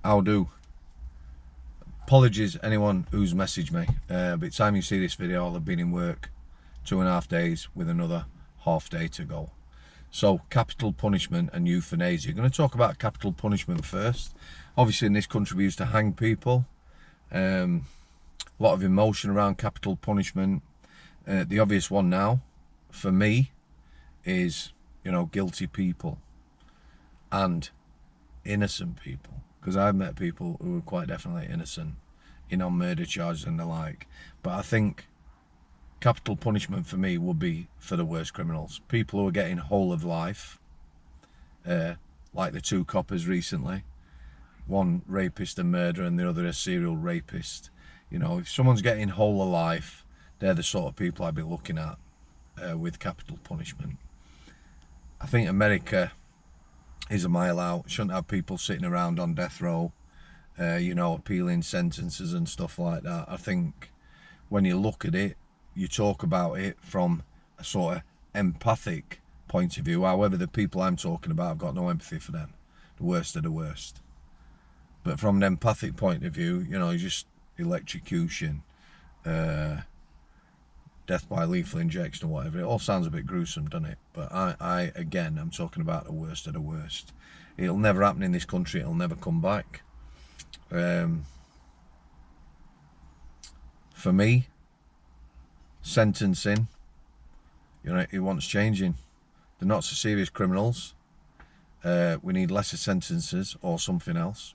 I'll do. Apologies anyone who's messaged me. By the time you see this video, I'll have been in work 2.5 days with another half day to go. So capital punishment and euthanasia. I'm going to talk about capital punishment first. Obviously in this country we used to hang people. A lot of emotion around capital punishment. The obvious one now for me is, you know, guilty people and innocent people, because I've met people who are quite definitely innocent, you know, murder charges and the like. But I think capital punishment for me would be for the worst criminals, people who are getting whole of life, like the 2 coppers recently, one rapist and murderer and the other a serial rapist. You know, if someone's getting whole of life, they're the sort of people I'd be looking at with capital punishment. I think America is a mile out. Shouldn't have people sitting around on death row, you know, appealing sentences and stuff like that. I think when you look at it, you talk about it from a sort of empathic point of view. However, the people I'm talking about, I've got no empathy for them. The worst of the worst. But from an empathic point of view, you know, just electrocution, death by lethal injection or whatever, it all sounds a bit gruesome, doesn't it? But I again, I'm talking about the worst of the worst. It'll never happen in this country. It'll never come back. For me, sentencing, you know, it wants changing. They're not so serious criminals. We need lesser sentences or something else,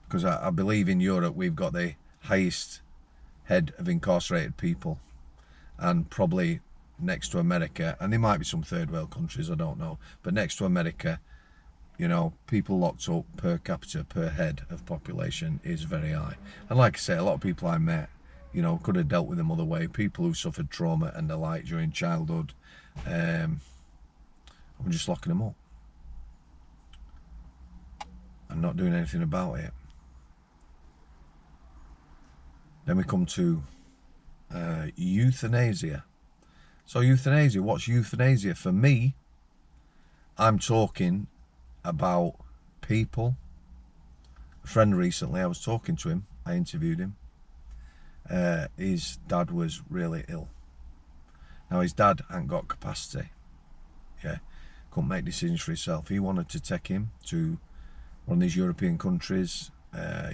because I believe in Europe we've got the highest head of incarcerated people, and probably next to America, and there might be some third world countries, I don't know, but next to America, you know, people locked up per capita, per head of population is very high. And like I say, a lot of people I met, you know, could have dealt with them other way. People who suffered trauma and the like during childhood, I'm just locking them up and not doing anything about it. Then we come to euthanasia. So euthanasia, what's euthanasia? For me, I'm talking about people. A friend recently, I was talking to him, I interviewed him. His dad was really ill. Now his dad hadn't got capacity, couldn't make decisions for himself. He wanted to take him to one of these European countries,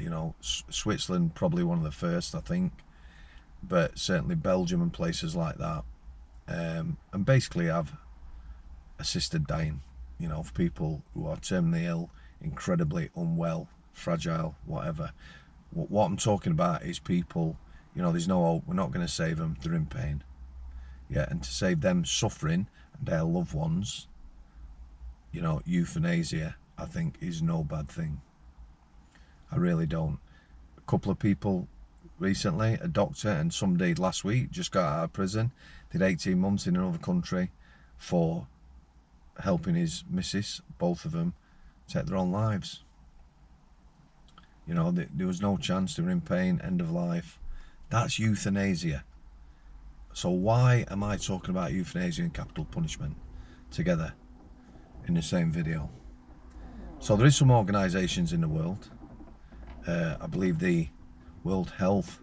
you know, Switzerland probably one of the first, I think, but certainly Belgium and places like that, and basically have assisted dying, you know, for people who are terminally ill, incredibly unwell, fragile, whatever. What I'm talking about is people, you know, there's no hope, we're not going to save them, they're in pain, and to save them suffering and their loved ones, you know, euthanasia, I think, is no bad thing. I really don't. A couple of people recently, a doctor and somebody last week, just got out of prison, did 18 months in another country for helping his missus, both of them, take their own lives. You know, there was no chance, they were in pain, end of life. That's euthanasia. So why am I talking about euthanasia and capital punishment together in the same video? So there is some organisations in the world, I believe the World Health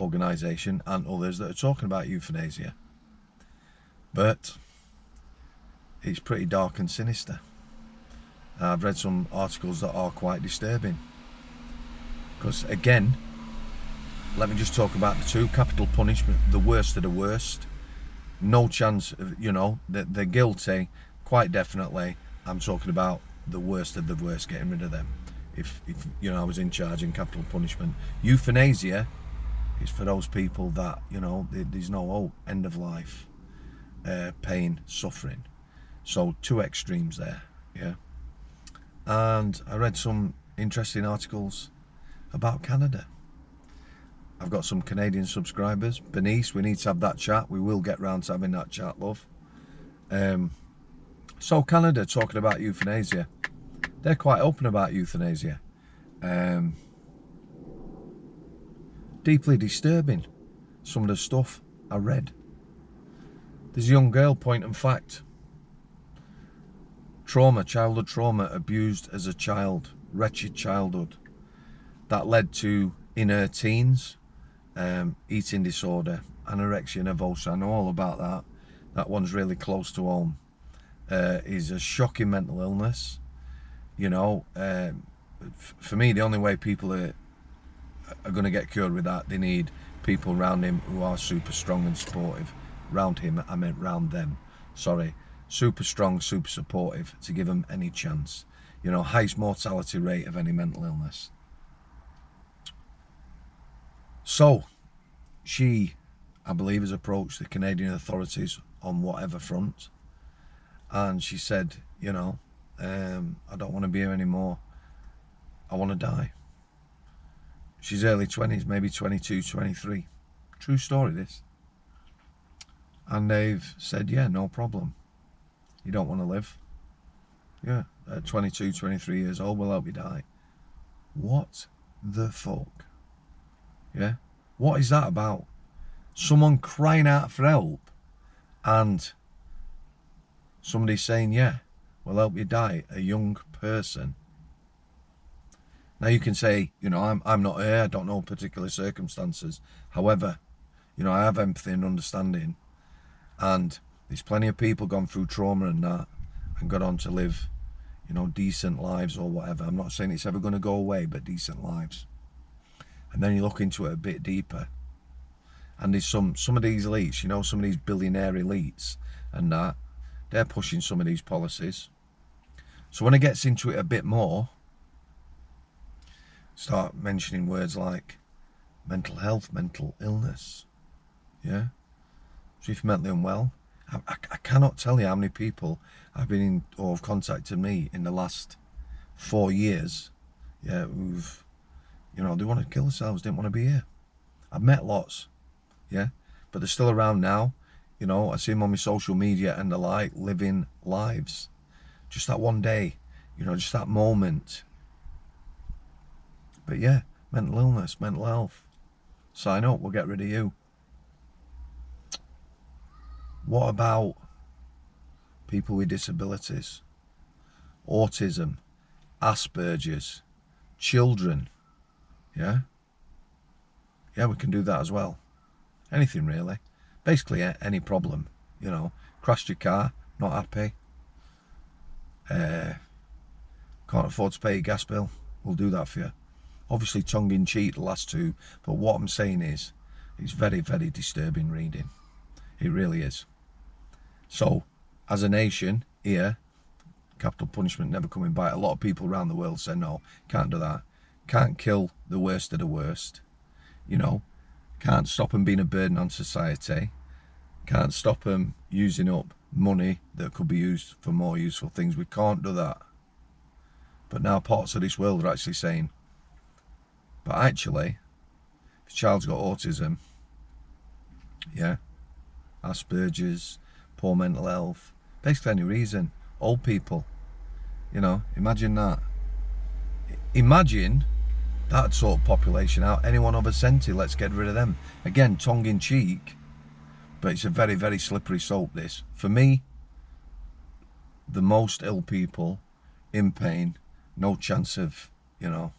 Organization and others, that are talking about euthanasia, but it's pretty dark and sinister. I've read some articles that are quite disturbing, because again, let me just talk about the 2. Capital punishment, the worst of the worst, no chance of, you know, that they're guilty, quite definitely. I'm talking about the worst of the worst, getting rid of them. If you know, I was in charge in capital punishment. Euthanasia is for those people that, you know, there's no hope, end of life, pain, suffering. So 2 extremes there, And I read some interesting articles about Canada. I've got some Canadian subscribers. Bernice, we need to have that chat. We will get round to having that chat, love. So Canada, talking about euthanasia. They're quite open about euthanasia. Deeply disturbing, some of the stuff I read. There's a young girl, point and fact. Trauma, childhood trauma, abused as a child, wretched childhood. that led to, in her teens, eating disorder, anorexia nervosa. I know all about that. That one's really close to home. Is a shocking mental illness. You know, for me, the only way people are going to get cured with that, they need people around him who are super strong and supportive. Round him, I meant round them. Sorry, super strong, super supportive to give them any chance. You know, highest mortality rate of any mental illness. So, she, I believe, has approached the Canadian authorities on whatever front, and she said, you know, I don't want to be here anymore. I want to die. She's early 20s, maybe 22, 23. True story, this. And they've said, yeah, no problem. You don't want to live? Yeah, at 22, 23 years old, we'll help you die. What the fuck? Yeah? What is that about? Someone crying out for help and somebody saying, yeah, we'll help you die, a young person. Now you can say, you know, I'm not here, I don't know particular circumstances. However, you know, I have empathy and understanding, and there's plenty of people gone through trauma and that and got on to live, you know, decent lives or whatever. I'm not saying it's ever going to go away, but decent lives. And then you look into it a bit deeper, and there's some of these elites, you know, some of these billionaire elites and that, they're pushing some of these policies. So when it gets into it a bit more, start mentioning words like mental health, mental illness. Yeah? So if you're mentally unwell, I cannot tell you how many people have been in or have contacted me in the last 4 years, yeah, who've, you know, they want to kill themselves, didn't want to be here. I've met lots, yeah, but they're still around now. You know, I see them on my social media and the like, living lives. Just that one day, you know, just that moment. But yeah, mental illness, mental health. Sign up, we'll get rid of you. What about people with disabilities, autism, Asperger's, children? Yeah? Yeah, we can do that as well. Anything really. Basically any problem, you know. Crashed your car, not happy. Can't afford to pay your gas bill, we'll do that for you. Obviously tongue-in-cheek, the last two, but what I'm saying is, it's very, very disturbing reading. It really is. So, as a nation, here, capital punishment never coming by. A lot of people around the world say, no, can't do that. Can't kill the worst of the worst. You know, can't stop them being a burden on society. Can't stop them using up money that could be used for more useful things. We can't do that. But now parts of this world are actually saying, but actually, if a child's got autism, yeah, Asperger's, poor mental health, basically any reason, old people, you know, imagine that. Imagine that sort of population out. Anyone over 70, let's get rid of them. Again, tongue-in-cheek, but it's a very, very slippery slope, this. For me, the most ill people, in pain, no chance of, you know,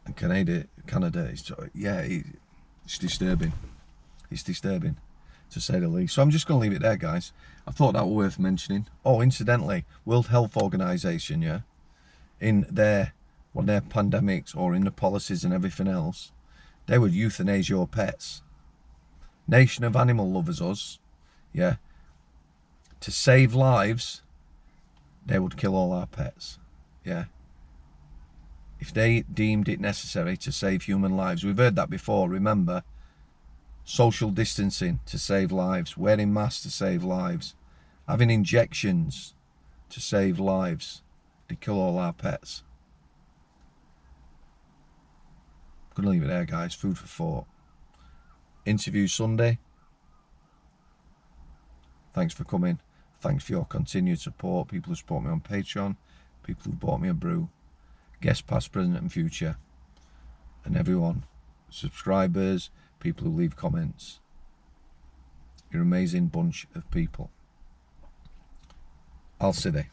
and Canada, it's disturbing. It's disturbing, to say the least. So I'm just going to leave it there, guys. I thought that was worth mentioning. Oh, incidentally, World Health Organization, yeah, in their pandemics or in the policies and everything else, they would euthanize your pets. Nation of animal lovers, us, yeah. To save lives, they would kill all our pets, yeah. If they deemed it necessary to save human lives. We've heard that before, remember. Social distancing to save lives. Wearing masks to save lives. Having injections to save lives. They kill all our pets. I'm going to leave it there, guys. Food for thought. Interview Sunday. Thanks for coming. Thanks for your continued support. People who support me on Patreon. People who bought me a brew. Guests past, present and future. And everyone. Subscribers. People who leave comments. You're an amazing bunch of people. Al Sidi.